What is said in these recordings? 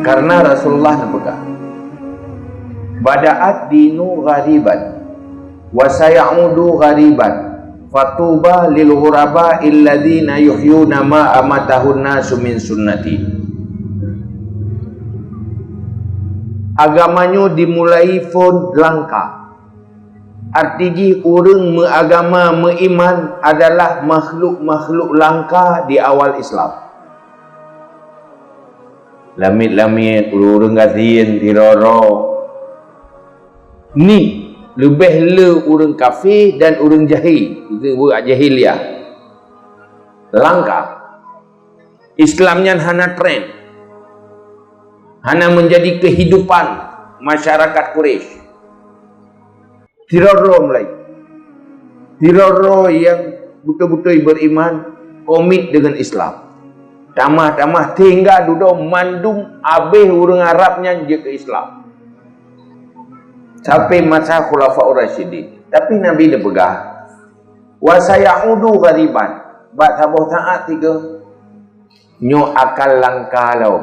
Karena Rasulullah nampakah bada'at dinu ghariban wa sayaudu ghariban fatuba lil ghuraba alladhina yuhyuna ma amatahun nasu min sunnati. Agamanya dimulai pun langka. Artinya orang meagama meiman adalah makhluk-makhluk langka di awal Islam. Lamit-lamit orang gazin tiroro ni lebih le orang kafir dan orang jahil. Itu buat jahiliah. Langka. Islamnya hana trend. Hana menjadi kehidupan masyarakat Quraisy. Tiroro mulai. Tiroro yang betul-betul beriman, komit dengan Islam. Tamah-tamah tinggal duduk mandum habis orang Arabnya je ke Islam. Sampai masa Khulafaur Rasyidin. Tapi Nabi dia pegah. Wa sayaudu ghariban. Bak sabah taat tiga. Nyo akal langka lau.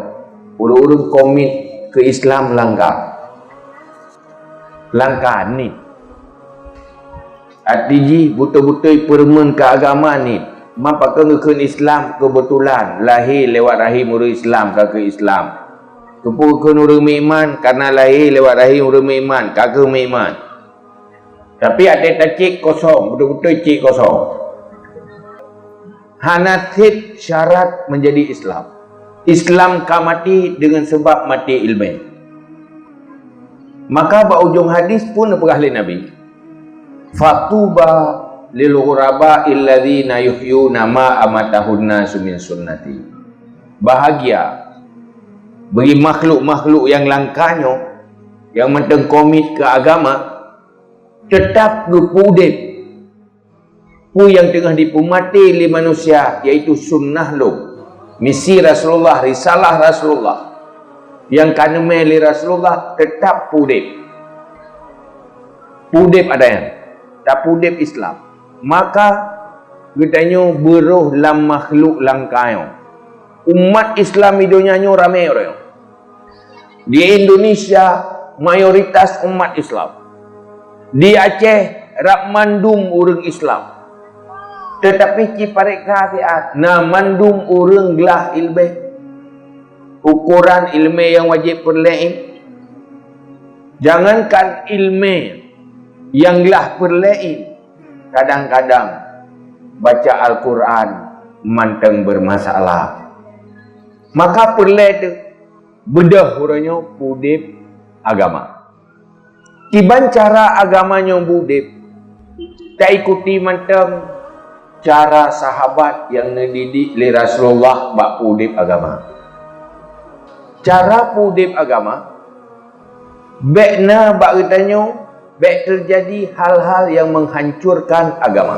Orang-orang komit ke Islam langka. Langka ni. Artinya betul-betul permen ke agama ni. Mapa ke Islam kebetulan lahir lewat rahim orang Islam ke Islam. Kepukan orang meiman karena lahir lewat rahim orang meiman kakak meiman. Tapi ada cik kosong, betul-betul cik kosong. Hanatit syarat menjadi Islam. Islam ka mati dengan sebab mati ilmu. Maka ujung hadis pun perahli Nabi. Fatuba lil ghuraba alladhina yuhyuna ma amatahun nasu min sunnati. Bahagia bagi makhluk-makhluk yang langkanya yang mentengkomit ke agama tetap berpudip pu yang tengah dipumati oleh manusia, iaitu sunnah lo, misi Rasulullah, risalah Rasulullah yang kaneme oleh Rasulullah tetap pudip ada yang tak pudip Islam. Maka katanya beruh lam makhluk langkayo. Umat Islam hidupnya ramai orang. Di Indonesia mayoritas umat Islam. Di Aceh rak mandum orang Islam. Tetapi ciparek kafiat na mandum orang gelah ilmu. Ukuran ilmu yang wajib perlain. Jangankan ilmu yang gelah perlain. Kadang-kadang baca Al-Quran manteng bermasalah. Maka perlu tu bedah orangnya budip agama. Tiban cara agamanya budip tak ikuti manteng cara sahabat yang dididik oleh Rasulullah bak budip agama. Cara budip agama bekna bak katanya baik terjadi hal-hal yang menghancurkan agama.